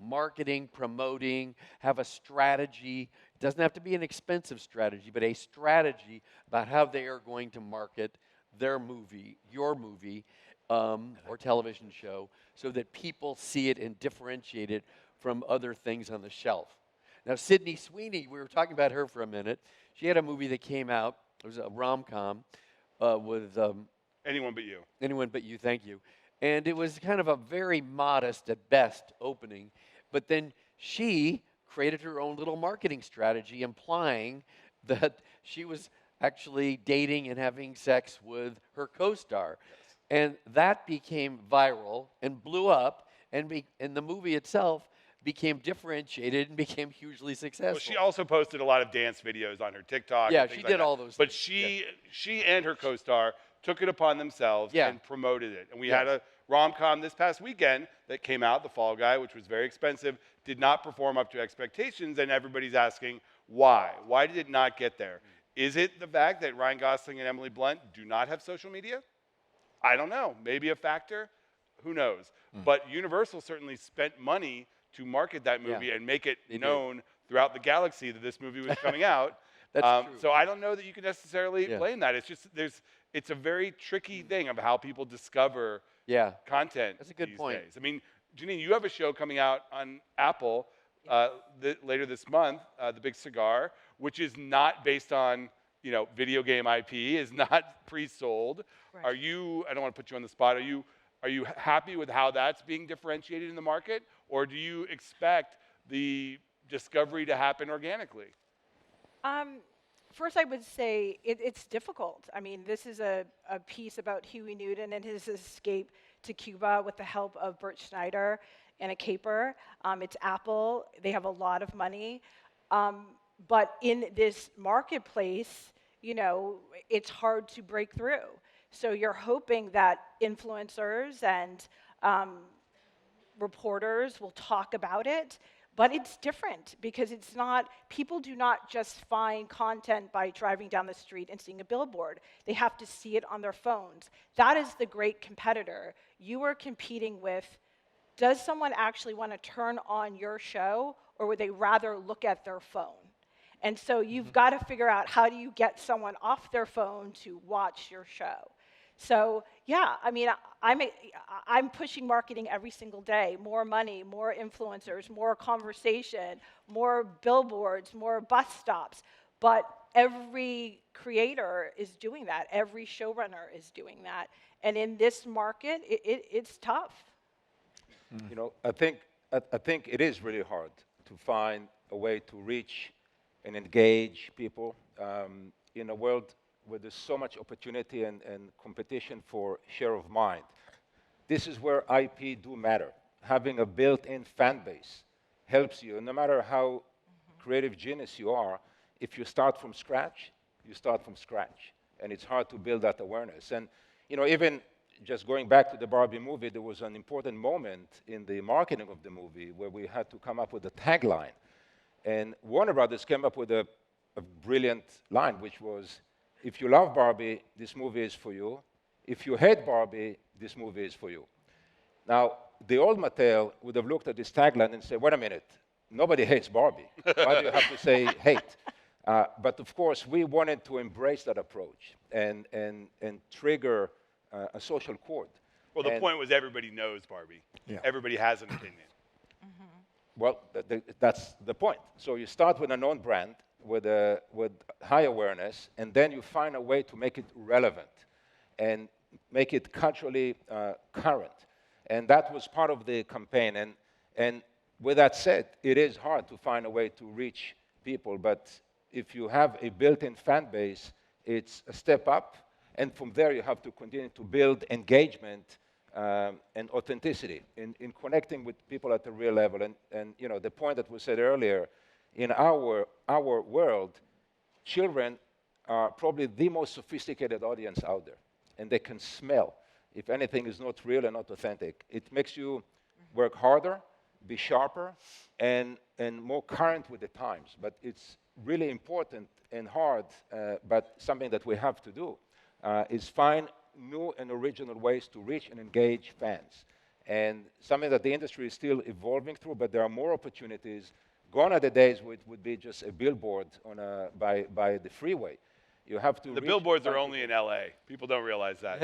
marketing, promoting, have a strategy. It doesn't have to be an expensive strategy, but a strategy about how they are going to market their movie, your movie, or television show, so that people see it and differentiate it from other things on the shelf. Now, Sydney Sweeney, we were talking about her for a minute. She had a movie that came out. It was a rom-com with... Anyone But You. Anyone But You, thank you. And it was kind of a very modest, at best, opening. But then she created her own little marketing strategy, implying that she was actually dating and having sex with her co-star. And that became viral and blew up, and the movie itself became differentiated and became hugely successful. Well, she also posted a lot of dance videos on her TikTok. Yeah, and things she like did that. all those But things. she and her co-star took it upon themselves and promoted it. And we had a rom-com this past weekend that came out, The Fall Guy, which was very expensive, did not perform up to expectations, and everybody's asking why. Why did it not get there? Is it the fact that Ryan Gosling and Emily Blunt do not have social media? I don't know. Maybe a factor? Who knows? But Universal certainly spent money to market that movie and make it known throughout the galaxy that this movie was coming out. That's true. So I don't know that you can necessarily blame that. It's just it's a very tricky thing of how people discover content. That's a good point. Days. I mean, Janine, you have a show coming out on Apple later this month, The Big Cigar, which is not based on video game IP, is not pre-sold. Right. Are you? I don't want to put you on the spot. Are you happy with how that's being differentiated in the market, or do you expect the discovery to happen organically? First, I would say it's difficult. I mean, this is a piece about Huey Newton and his escape to Cuba with the help of Bert Schneider and a caper. It's Apple. They have a lot of money. But in this marketplace, it's hard to break through. So you're hoping that influencers and reporters will talk about it, but it's different because it's not, people do not just find content by driving down the street and seeing a billboard. They have to see it on their phones. That is the great competitor. You are competing with, does someone actually want to turn on your show, or would they rather look at their phone? And so you've got to figure out, how do you get someone off their phone to watch your show? So yeah, I mean, I'm pushing marketing every single day. More money, more influencers, more conversation, more billboards, more bus stops. But every creator is doing that. Every showrunner is doing that. And in this market, it's tough. I think it is really hard to find a way to reach and engage people in a world where there's so much opportunity and competition for share of mind. This is where IP do matter. Having a built-in fan base helps you. No matter how creative genius you are, if you start from scratch, you start from scratch. And it's hard to build that awareness. And even just going back to the Barbie movie, there was an important moment in the marketing of the movie where we had to come up with a tagline. And Warner Brothers came up with a brilliant line, which was, if you love Barbie, this movie is for you. If you hate Barbie, this movie is for you. Now, the old Mattel would have looked at this tagline and said, wait a minute, nobody hates Barbie. Why do you have to say hate? But of course, we wanted to embrace that approach and trigger a social chord. Well, the point was everybody knows Barbie. Yeah. Everybody has an opinion. Well, that's the point. So you start with a known brand with high awareness, and then you find a way to make it relevant and make it culturally current. And that was part of the campaign. And with that said, it is hard to find a way to reach people. But if you have a built-in fan base, it's a step up. And from there, you have to continue to build engagement and authenticity in connecting with people at the real level. And the point that was said earlier, in our world, children are probably the most sophisticated audience out there. And they can smell if anything is not real and not authentic. It makes you work harder, be sharper, and more current with the times. But it's really important and hard, but something that we have to do, is find new and original ways to reach and engage fans. And something that the industry is still evolving through, but there are more opportunities. Gone are the days where it would be just a billboard by the freeway. You have to. The billboards are only in LA. People don't realize that.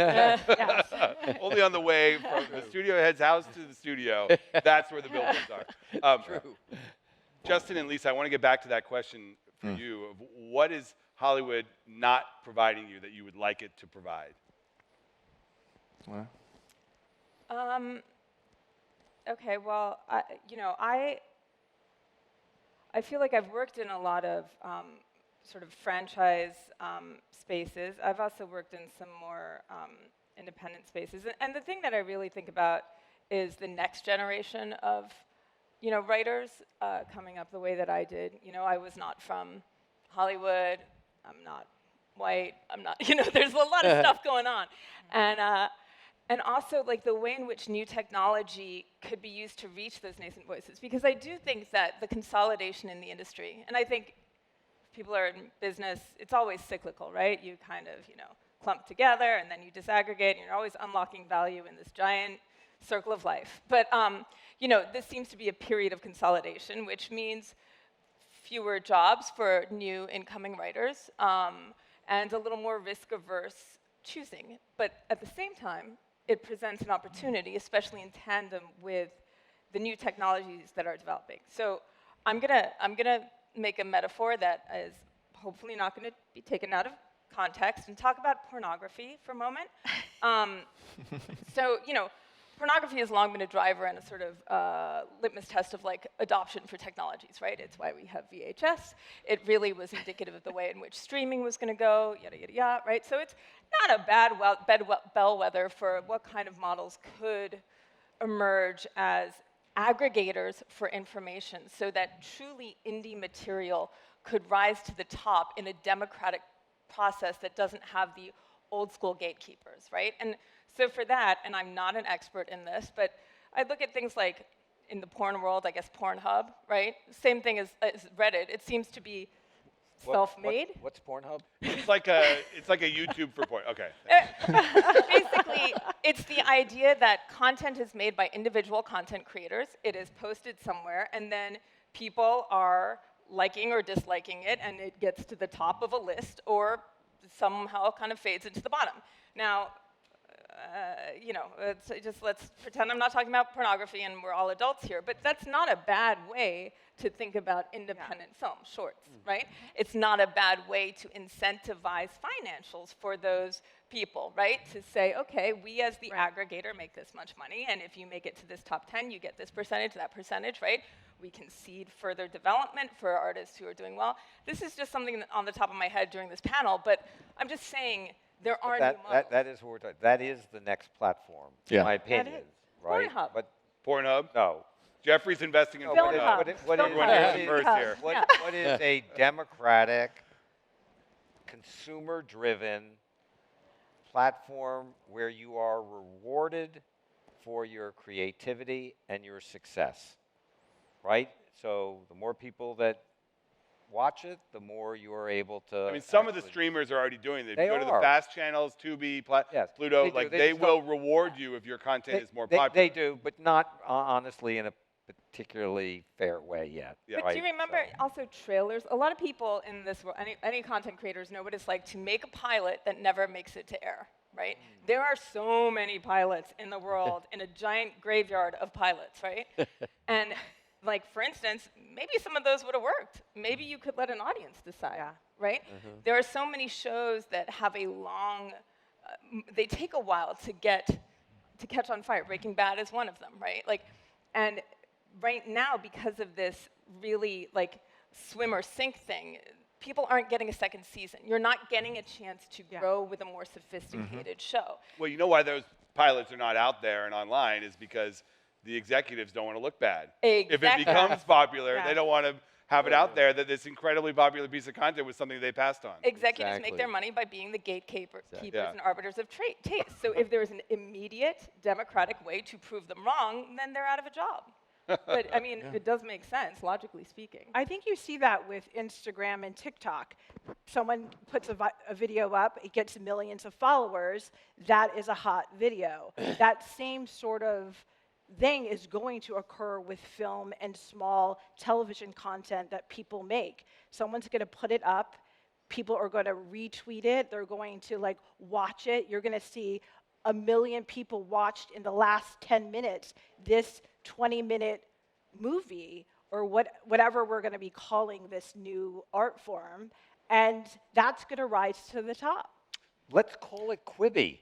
Only on the way from the studio head's house to the studio. That's where the billboards are. True. Justin and Lisa, I want to get back to that question for you. Of what is Hollywood not providing you that you would like it to provide? Okay, well, I feel like I've worked in a lot of sort of franchise spaces. I've also worked in some more independent spaces. And the thing that I really think about is the next generation of, writers coming up the way that I did. I was not from Hollywood. I'm not white. I'm not, there's a lot of stuff going on. And also, like, the way in which new technology could be used to reach those nascent voices. Because I do think that the consolidation in the industry, and I think if people are in business, it's always cyclical, right? You kind of, clump together, and then you disaggregate, and you're always unlocking value in this giant circle of life. But, this seems to be a period of consolidation, which means fewer jobs for new incoming writers, and a little more risk-averse choosing. But at the same time, it presents an opportunity, especially in tandem with the new technologies that are developing. So I'm gonna make a metaphor that is hopefully not gonna be taken out of context and talk about pornography for a moment. So, pornography has long been a driver and a sort of litmus test of like adoption for technologies, right? It's why we have VHS. It really was indicative of the way in which streaming was going to go, yada, yada, yada, right? So it's not a bad bellwether for what kind of models could emerge as aggregators for information so that truly indie material could rise to the top in a democratic process that doesn't have the old school gatekeepers, right? And so for that, and I'm not an expert in this, but I look at things like in the porn world, I guess Pornhub, right? Same thing as Reddit. It seems to be self-made. What's Pornhub? It's like a YouTube for porn. Okay. Basically, it's the idea that content is made by individual content creators. It is posted somewhere, and then people are liking or disliking it, and it gets to the top of a list, or somehow kind of fades into the bottom. Now, you know, let's pretend I'm not talking about pornography and we're all adults here, but that's not a bad way to think about independent film, shorts, right? It's not a bad way to incentivize financials for those people, right? To say, okay, we as the aggregator make this much money, and if you make it to this top 10, you get this percentage, that percentage, right? We can seed further development for artists who are doing well. This is just something on the top of my head during this panel, but I'm just saying there are new models. That is what we're talking. That is the next platform, in my opinion, right? Pornhub. But Pornhub. no. Jeffrey's investing in Film Pornhub. Hub. Everyone hears it first here. What is a democratic, consumer-driven platform where you are rewarded for your creativity and your success, right? So the more people that watch it, the more you are able to. I mean, some of the streamers are already doing it. If They you go to the are. fast channels, Tubi, Yes, Pluto, they do. like They they just will don't- reward you if your content is more They popular. do, but not honestly in a particularly fair way yet. Yeah. But right? do you remember So- also trailers? A lot of people in this world, any content creators know what it's like to make a pilot that never makes it to air, right? There are so many pilots in the world in a giant graveyard of pilots, right? And like, for instance, maybe some of those would have worked. Maybe you could let an audience decide, right? There are so many shows that have a long, they take a while to catch on fire. Breaking Bad is one of them, right? Like, and right now, because of this really like swim or sink thing, people aren't getting a second season. You're not getting a chance to grow with a more sophisticated show. Well, you know why those pilots are not out there and online is because the executives don't want to look bad. If it Exactly. becomes popular, Yeah. they don't want to have it out there that this incredibly popular piece of content was something they passed on. Executives make Exactly. their money by being the gatekeepers Yeah. and arbiters of taste. So if there's an immediate democratic way to prove them wrong, then they're out of a job. But I mean, it does make sense, logically speaking. I think you see that with Instagram and TikTok. Someone puts a video up, it gets millions of followers, that is a hot video. That same sort of thing is going to occur with film and small television content that people make. Someone's going to put it up, people are going to retweet it, they're going to like watch it. You're going to see 1 million people watched in the last 10 minutes this 20-minute movie or whatever we're going to be calling this new art form, and that's going to rise to the top. Let's call it Quibi.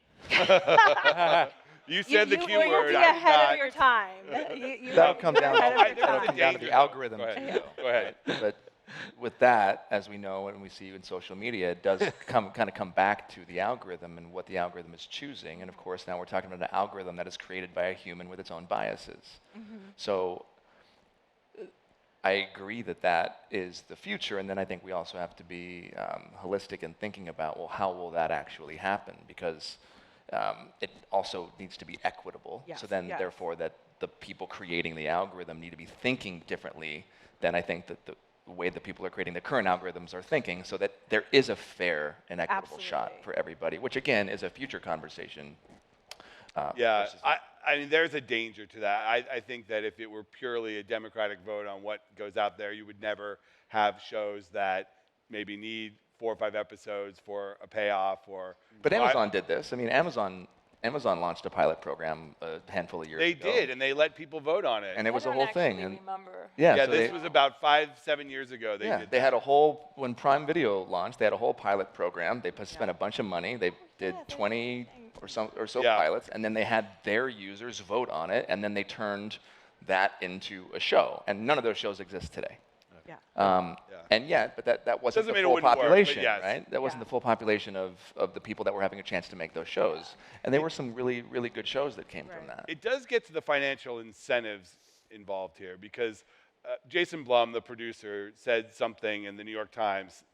You said the you Q will word. be I did ahead not. of your time. That'll come down. ahead of I- your there's a That'll come down to danger, the though. algorithm. Go ahead. too. Go ahead. But with that, as we know and we see in social media, it does kind of come back to the algorithm and what the algorithm is choosing. And of course, now we're talking about an algorithm that is created by a human with its own biases. So I agree that that is the future. And then I think we also have to be holistic in thinking about, well, how will that actually happen? Because it also needs to be equitable. Yes, So then, yes. therefore, that the people creating the algorithm need to be thinking differently than I think that the way that people are creating the current algorithms are thinking, so that there is a fair and equitable shot Absolutely. for everybody, which again is a future conversation. Yeah, versus- I mean, there's a danger to that. I think that if it were purely a democratic vote on what goes out there, you would never have shows that maybe need 4 or 5 episodes for a payoff or. But Well, Amazon did this. I mean, Amazon launched a pilot program a handful of years They ago. did, and they let people vote on it. And it was a whole thing. And Remember. yeah, yeah, so this they, was about 5-7 years ago. They yeah, did they that. had a whole, when Prime Video launched, they had a whole pilot program. They spent a bunch of money. They did 20 or so Yeah. pilots, and then they had their users vote on it, and then they turned that into a show. And none of those shows exist today. Yeah. And yet, but that wasn't Doesn't the mean it full wouldn't work, but population, yes. right? That wasn't Yeah. the full population of the people that were having a chance to make those shows. And there were some really, really good shows that came from Right. that. It does get to the financial incentives involved here because Jason Blum, the producer, said something in the New York Times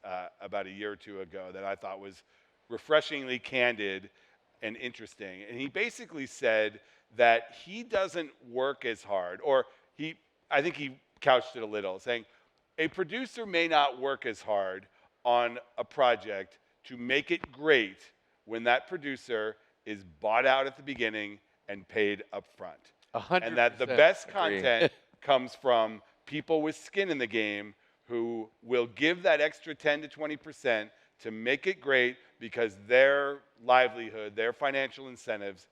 about a year or two ago that I thought was refreshingly candid and interesting. And he basically said that he doesn't work as hard, or I think he couched it a little, saying a producer may not work as hard on a project to make it great when that producer is bought out at the beginning and paid up front. 100%. And that the best content comes from people with skin in the game who will give that extra 10 to 20% to make it great because their livelihood, their financial incentives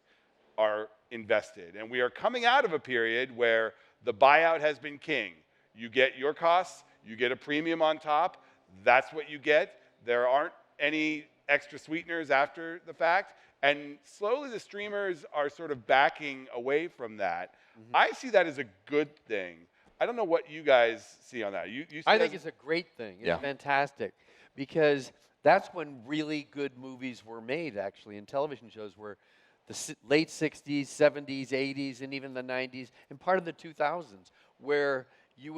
are invested. And we are coming out of a period where the buyout has been king. You get your costs, you get a premium on top, that's what you get. There aren't any extra sweeteners after the fact. And slowly the streamers are sort of backing away from that. Mm-hmm. I see that as a good thing. I don't know what you guys see on that. I think it's a great thing. It's fantastic because that's when really good movies were made, actually, and television shows were the late 60s, 70s, 80s, and even the 90s, and part of the 2000s, where you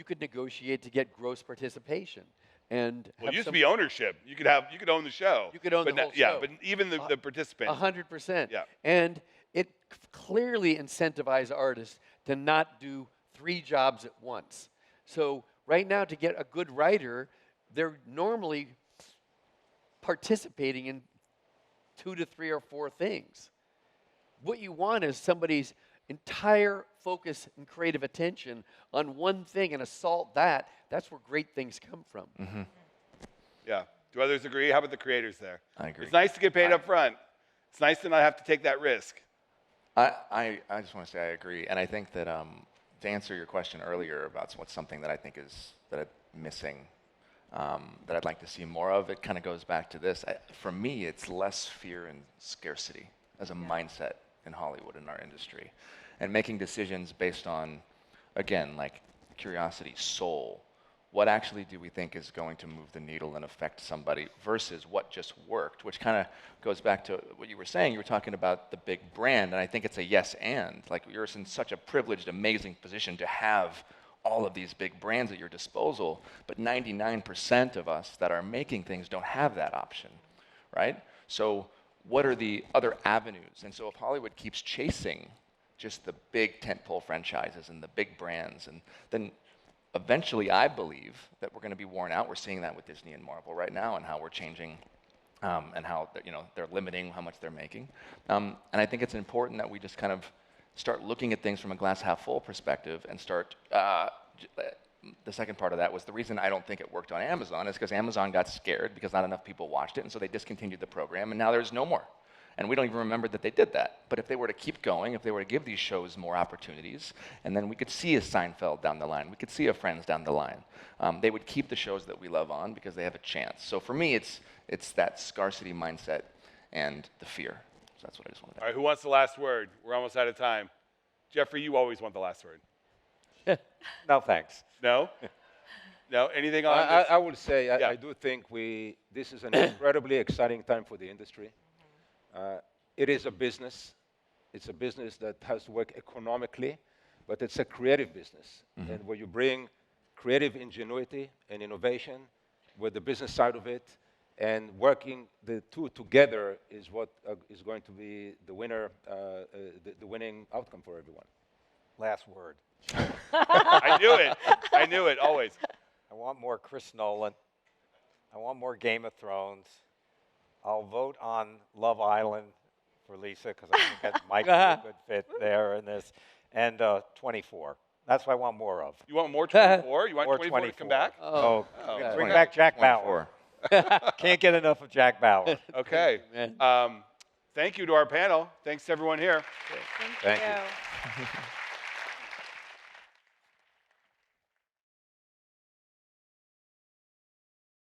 could negotiate to get gross participation. And it used to be ownership. You could own the show. You could own the whole show. Yeah, but even the participants. 100%. Yeah. And it clearly incentivized artists to not do 3 jobs at once. So right now, to get a good writer, they're normally participating in 2 to 3 or 4 things. What you want is somebody's entire focus and creative attention on one thing and assault that. That's where great things come from. Mm-hmm. Yeah. Do others agree? How about the creators there? I agree. It's nice to get paid up front. It's nice to not have to take that risk. I just want to say I agree. And I think that to answer your question earlier about what's something that I think is missing, that I'd like to see more of, it kind of goes back to this. For me, it's less fear and scarcity as a mindset in Hollywood, in our industry. And making decisions based on, again, like curiosity, soul. What actually do we think is going to move the needle and affect somebody versus what just worked, which kind of goes back to what you were saying. You were talking about the big brand, and I think it's a yes and. Like, you're in such a privileged, amazing position to have all of these big brands at your disposal, but 99% of us that are making things don't have that option, right? So what are the other avenues? And so if Hollywood keeps chasing just the big tentpole franchises and the big brands, and then eventually, I believe that we're going to be worn out. We're seeing that with Disney and Marvel right now, and how we're changing, and how they're limiting how much they're making. And I think it's important that we just kind of start looking at things from a glass half full perspective, and start. The second part of that was the reason I don't think it worked on Amazon is because Amazon got scared because not enough people watched it, and so they discontinued the program, and now there's no more. And we don't even remember that they did that. But if they were to keep going, if they were to give these shows more opportunities, and then we could see a Seinfeld down the line, we could see a Friends down the line, they would keep the shows that we love on because they have a chance. So for me, it's that scarcity mindset and the fear. So that's what I just wanted to add. All right, who wants the last word? We're almost out of time. Jeffrey, you always want the last word. No, thanks. No? No? Anything on this? I would say Yeah. I do think this is an incredibly exciting time for the industry. It is a business. It's a business that has to work economically, but it's a creative business. Mm-hmm. And where you bring creative ingenuity and innovation with the business side of it, and working the two together is what is going to be the winner, the winning outcome for everyone. Last word. I knew it. I knew it, always. I want more Chris Nolan. I want more Game of Thrones. I'll vote on Love Island for Lisa because I think that might be a good fit there in this. And 24. That's what I want more of. You want more 24? You want More 24 to come back? Oh, Oh. bring back Jack Bauer. Can't get enough of Jack Bauer. Okay. Thank you to our panel. Thanks to everyone here. Thank Thank you. you.